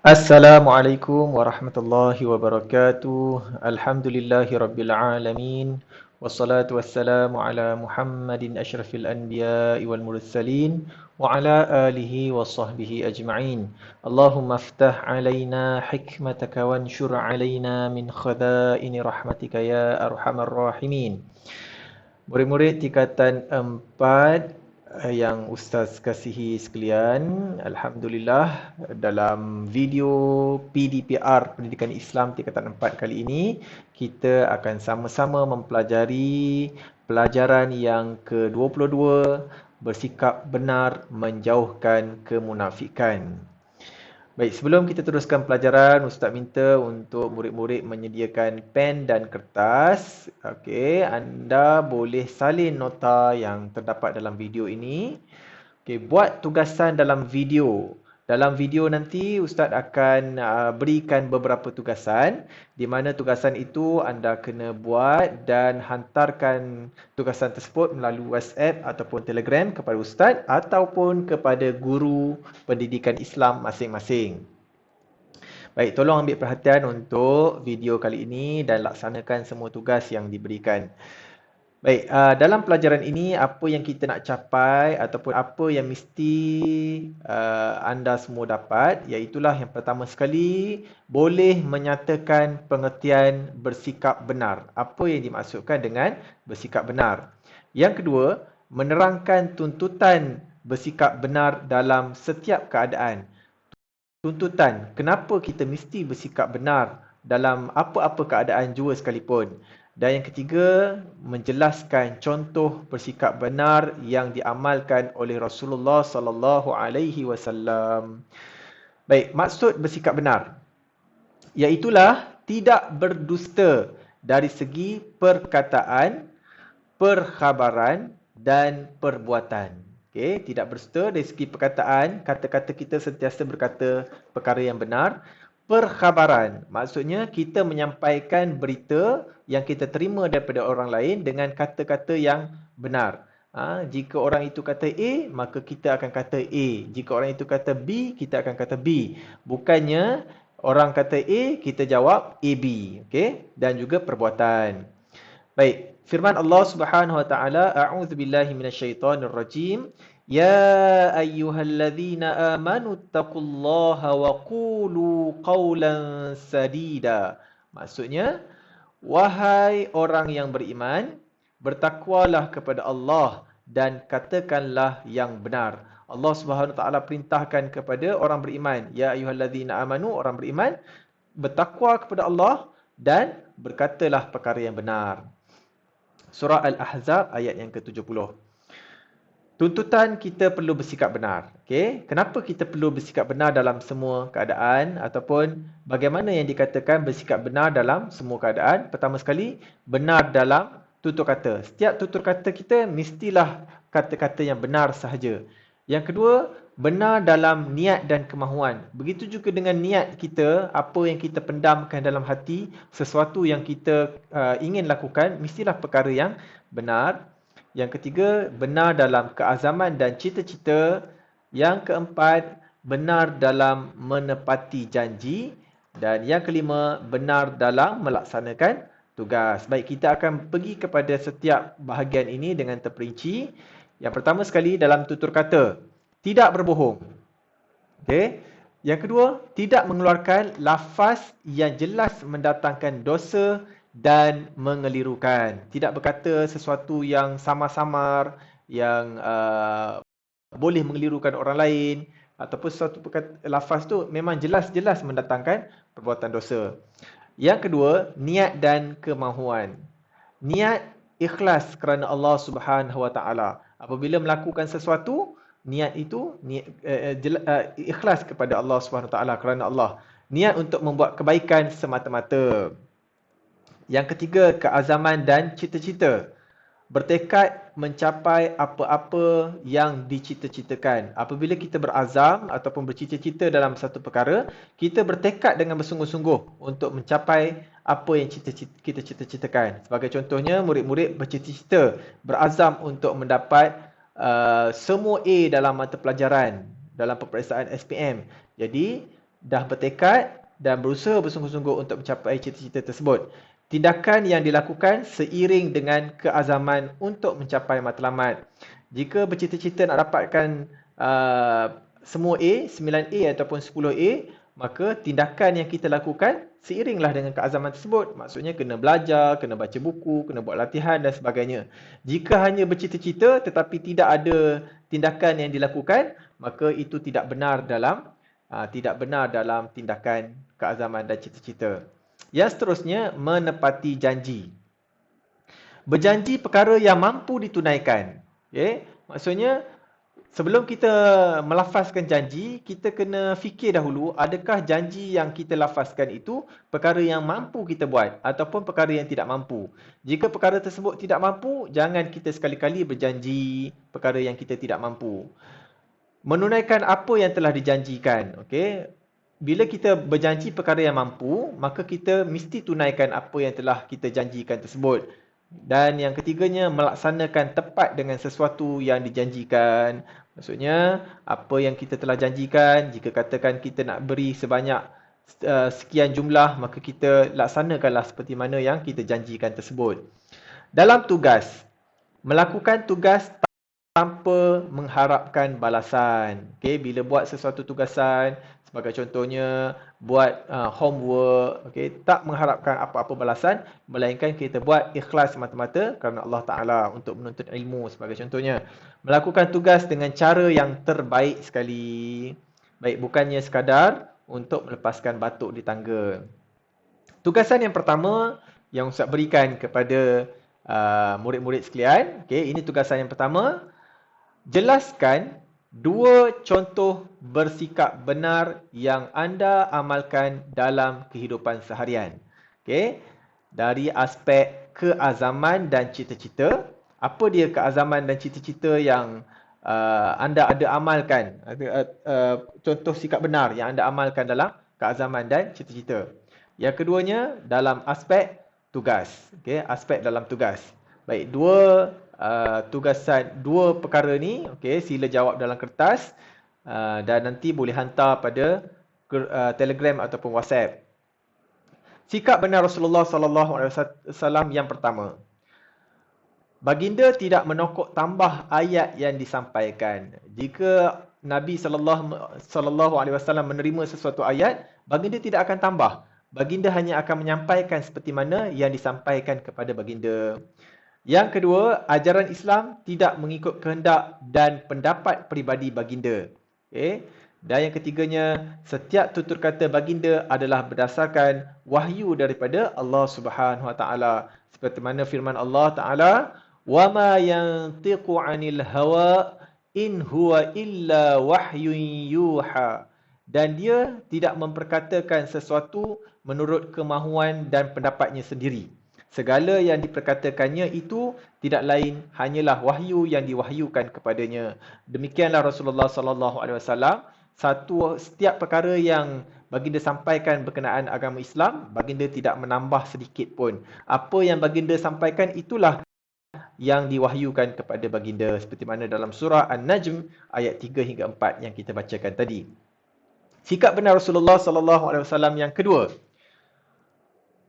Assalamualaikum warahmatullahi wabarakatuh. Alhamdulillahi rabbil alamin. Wassalatu wassalamu ala Muhammadin asyrafil anbiya'i wal mursalin wa ala alihi wa sahbihi ajma'in. Allahumma aftah alaina hikmataka wanshur alaina min khadaini rahmatika ya arhamar rahimin. Murid-murid tingkatan 4 yang Ustaz kasihi sekalian, Alhamdulillah dalam video PDPR Pendidikan Islam tingkatan 4 kali ini kita akan sama-sama mempelajari pelajaran yang ke-22, bersikap benar menjauhkan kemunafikan. Baik, sebelum kita teruskan pelajaran, Ustaz minta untuk murid-murid menyediakan pen dan kertas. Okey, anda boleh salin nota yang terdapat dalam video ini. Okey, buat tugasan dalam video. Dalam video nanti Ustaz akan berikan beberapa tugasan di mana tugasan itu anda kena buat dan hantarkan tugasan tersebut melalui WhatsApp ataupun Telegram kepada Ustaz ataupun kepada guru pendidikan Islam masing-masing. Baik, tolong ambil perhatian untuk video kali ini dan laksanakan semua tugas yang diberikan. Baik, dalam pelajaran ini apa yang kita nak capai ataupun apa yang mesti anda semua dapat, iaitulah yang pertama sekali boleh menyatakan pengertian bersikap benar. Apa yang dimaksudkan dengan bersikap benar? Yang kedua, menerangkan tuntutan bersikap benar dalam setiap keadaan. Tuntutan, kenapa kita mesti bersikap benar dalam apa-apa keadaan jua sekalipun. Dan yang ketiga, menjelaskan contoh bersikap benar yang diamalkan oleh Rasulullah sallallahu alaihi wasallam. Baik, maksud bersikap benar iaitulah tidak berdusta dari segi perkataan, perkhabaran dan perbuatan. Okey, tidak berdusta dari segi perkataan, kata-kata kita sentiasa berkata perkara yang benar. Perkhabaran, maksudnya kita menyampaikan berita yang kita terima daripada orang lain dengan kata-kata yang benar. Jika orang itu kata A, maka kita akan kata A. Jika orang itu kata B, kita akan kata B. Bukannya orang kata A, kita jawab AB. Okay? Dan juga perbuatan. Baik, firman Allah Subhanahu wa taala, a'udzubillahi minasyaitonir rajim. Ya ayyuhalladzina amanu taqullaha wa qulu qawlan sadida. Maksudnya, wahai orang yang beriman, bertakwalah kepada Allah dan katakanlah yang benar. Allah Subhanahu wa taala perintahkan kepada orang beriman, ya ayyuhalladzina amanu, orang beriman, bertakwa kepada Allah dan berkatalah perkara yang benar. Surah Al-Ahzab ayat yang ke-70. Tuntutan kita perlu bersikap benar. Okay? Kenapa kita perlu bersikap benar dalam semua keadaan ataupun bagaimana yang dikatakan bersikap benar dalam semua keadaan? Pertama sekali, benar dalam tutur kata. Setiap tutur kata kita mestilah kata-kata yang benar sahaja. Yang kedua, benar dalam niat dan kemahuan. Begitu juga dengan niat kita, apa yang kita pendamkan dalam hati, sesuatu yang kita ingin lakukan, mestilah perkara yang benar. Yang ketiga, benar dalam keazaman dan cita-cita. Yang keempat, benar dalam menepati janji. Dan yang kelima, benar dalam melaksanakan tugas. Baik, kita akan pergi kepada setiap bahagian ini dengan terperinci. Yang pertama sekali, dalam tutur kata, tidak berbohong. Okay. Yang kedua, tidak mengeluarkan lafaz yang jelas mendatangkan dosa dan mengelirukan. Tidak berkata sesuatu yang samar-samar, yang boleh mengelirukan orang lain, ataupun sesuatu lafaz tu memang jelas-jelas mendatangkan perbuatan dosa. Yang kedua, niat dan kemahuan. Niat ikhlas kerana Allah Subhanahu wa taala. Apabila melakukan sesuatu, niat itu ikhlas kepada Allah Subhanahu wa taala kerana Allah. Niat untuk membuat kebaikan semata-mata. Yang ketiga, keazaman dan cita-cita. Bertekad mencapai apa-apa yang dicita-citakan. Apabila kita berazam ataupun bercita-cita dalam satu perkara, kita bertekad dengan bersungguh-sungguh untuk mencapai apa yang kita cita-citakan. Sebagai contohnya, murid-murid bercita-cita, berazam untuk mendapat semua A dalam mata pelajaran dalam peperiksaan SPM. Jadi, dah bertekad dan berusaha bersungguh-sungguh untuk mencapai cita-cita tersebut. Tindakan yang dilakukan seiring dengan keazaman untuk mencapai matlamat. Jika bercita-cita nak dapatkan semua A, 9A ataupun 10A, maka tindakan yang kita lakukan seiringlah dengan keazaman tersebut. Maksudnya kena belajar, kena baca buku, kena buat latihan dan sebagainya. Jika hanya bercita-cita tetapi tidak ada tindakan yang dilakukan, maka itu tidak benar dalam tindakan keazaman dan cita-cita. Yang seterusnya, menepati janji. Berjanji perkara yang mampu ditunaikan. Okay? Maksudnya, sebelum kita melafazkan janji, kita kena fikir dahulu adakah janji yang kita lafazkan itu perkara yang mampu kita buat ataupun perkara yang tidak mampu. Jika perkara tersebut tidak mampu, jangan kita sekali-kali berjanji perkara yang kita tidak mampu. Menunaikan apa yang telah dijanjikan. Okay? Bila kita berjanji perkara yang mampu, maka kita mesti tunaikan apa yang telah kita janjikan tersebut. Dan yang ketiganya, melaksanakan tepat dengan sesuatu yang dijanjikan. Maksudnya, apa yang kita telah janjikan, jika katakan kita nak beri sebanyak sekian jumlah, maka kita laksanakanlah seperti mana yang kita janjikan tersebut. Dalam tugas, melakukan tugas tanpa mengharapkan balasan. Okay, bila buat sesuatu tugasan, sebagai contohnya buat homework, okay, tak mengharapkan apa-apa balasan, melainkan kita buat ikhlas semata-mata kerana Allah Ta'ala untuk menuntut ilmu sebagai contohnya. Melakukan tugas dengan cara yang terbaik sekali. Baik, bukannya sekadar untuk melepaskan batuk di tangga. Tugasan yang pertama yang Ustaz berikan kepada murid-murid sekalian, okay, ini tugasan yang pertama. Jelaskan 2 contoh bersikap benar yang anda amalkan dalam kehidupan seharian. Okay. Dari aspek keazaman dan cita-cita. Apa dia keazaman dan cita-cita yang anda ada amalkan? Contoh sikap benar yang anda amalkan dalam keazaman dan cita-cita. Yang keduanya dalam aspek tugas. Okay. Aspek dalam tugas. Baik, tugasan, 2 perkara ni, okay, sila jawab dalam kertas dan nanti boleh hantar pada Telegram ataupun WhatsApp. Sikap benar Rasulullah SAW yang pertama. Baginda tidak menokok tambah ayat yang disampaikan. Jika Nabi SAW menerima sesuatu ayat, baginda tidak akan tambah. Baginda hanya akan menyampaikan seperti mana yang disampaikan kepada baginda. Yang kedua, ajaran Islam tidak mengikut kehendak dan pendapat peribadi baginda. Okay. Dan yang ketiganya, setiap tutur kata baginda adalah berdasarkan wahyu daripada Allah Subhanahu Wa Taala. Seperti mana firman Allah Taala, "Wa ma yantiqu 'anil hawa in huwa illa wahyun yuha." Dan dia tidak memperkatakan sesuatu menurut kemahuan dan pendapatnya sendiri. Segala yang diperkatakannya itu tidak lain hanyalah wahyu yang diwahyukan kepadanya. Demikianlah Rasulullah SAW. Setiap perkara yang baginda sampaikan berkenaan agama Islam, baginda tidak menambah sedikit pun. Apa yang baginda sampaikan itulah yang diwahyukan kepada baginda. Seperti mana dalam surah An-Najm ayat 3 hingga 4 yang kita bacakan tadi. Sikap benar Rasulullah SAW yang kedua.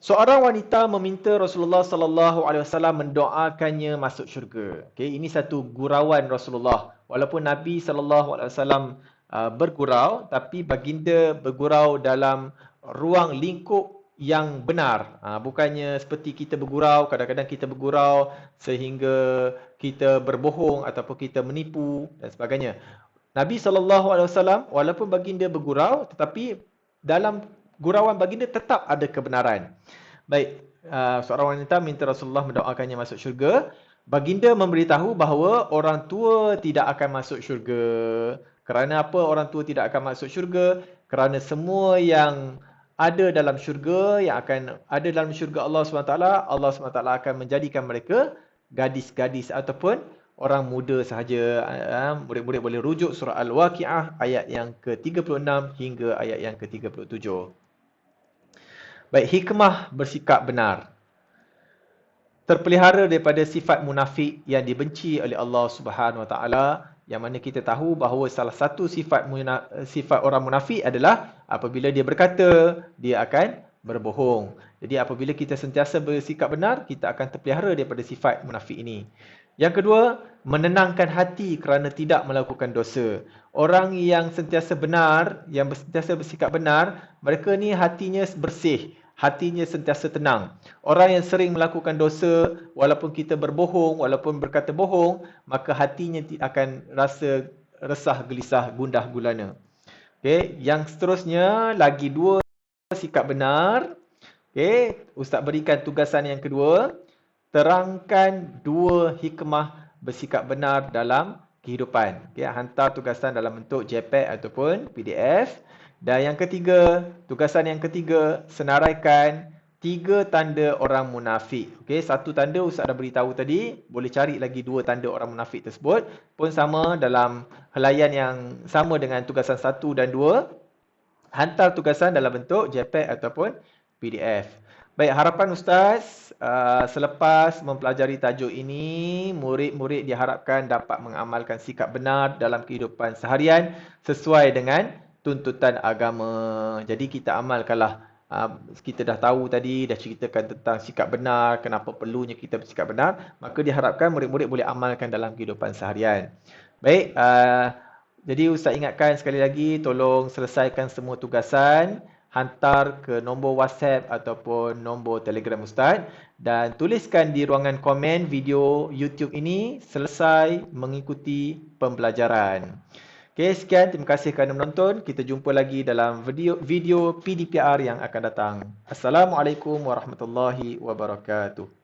Seorang wanita meminta Rasulullah SAW mendoakannya masuk syurga. Okay, ini satu gurauan Rasulullah. Walaupun Nabi SAW bergurau, tapi baginda bergurau dalam ruang lingkup yang benar. Bukannya seperti kita bergurau, kadang-kadang kita bergurau sehingga kita berbohong ataupun kita menipu dan sebagainya. Nabi SAW walaupun baginda bergurau, tetapi dalam gurauan baginda tetap ada kebenaran. Baik, seorang wanita minta Rasulullah mendoakannya masuk syurga. Baginda memberitahu bahawa orang tua tidak akan masuk syurga. Kerana apa orang tua tidak akan masuk syurga? Kerana semua yang ada dalam syurga, yang akan ada dalam syurga Allah SWT, Allah SWT akan menjadikan mereka gadis-gadis ataupun orang muda sahaja. Murid-murid boleh rujuk surah Al-Waqi'ah ayat yang ke-36 hingga ayat yang ke-37. Baik, hikmah bersikap benar. Terpelihara daripada sifat munafik yang dibenci oleh Allah Subhanahu Wa Taala Yang mana kita tahu bahawa salah satu sifat orang munafik adalah apabila dia berkata, dia akan berbohong. Jadi apabila kita sentiasa bersikap benar, kita akan terpelihara daripada sifat munafik ini. Yang kedua, menenangkan hati kerana tidak melakukan dosa. Orang yang sentiasa benar, yang sentiasa bersikap benar, mereka ni hatinya bersih, hatinya sentiasa tenang. Orang yang sering melakukan dosa, walaupun kita berbohong, walaupun berkata bohong, maka hatinya akan rasa resah, gelisah, gundah gulana. Okay. Yang seterusnya, lagi dua sikap benar. Okay. Ustaz berikan tugasan yang kedua. Terangkan dua hikmah bersikap benar dalam kehidupan. Okay, hantar tugasan dalam bentuk JPEG ataupun PDF. Dan yang ketiga, tugasan yang ketiga, senaraikan 3 tanda orang munafik. Okay, satu tanda Ustaz dah beritahu tadi, boleh cari lagi 2 tanda orang munafik tersebut. Pun sama dalam helaian yang sama dengan tugasan 1 dan 2. Hantar tugasan dalam bentuk JPEG ataupun PDF. Baik, harapan Ustaz, selepas mempelajari tajuk ini, murid-murid diharapkan dapat mengamalkan sikap benar dalam kehidupan seharian sesuai dengan tuntutan agama. Jadi kita amalkanlah. Kita dah tahu tadi, dah ceritakan tentang sikap benar, kenapa perlunya kita bersikap benar, maka diharapkan murid-murid boleh amalkan dalam kehidupan seharian. Baik, jadi Ustaz ingatkan sekali lagi, tolong selesaikan semua tugasan, hantar ke nombor WhatsApp ataupun nombor Telegram Ustaz dan tuliskan di ruangan komen video YouTube ini selesai mengikuti pembelajaran. Okey, sekian. Terima kasih kerana menonton. Kita jumpa lagi dalam video PDPR yang akan datang. Assalamualaikum warahmatullahi wabarakatuh.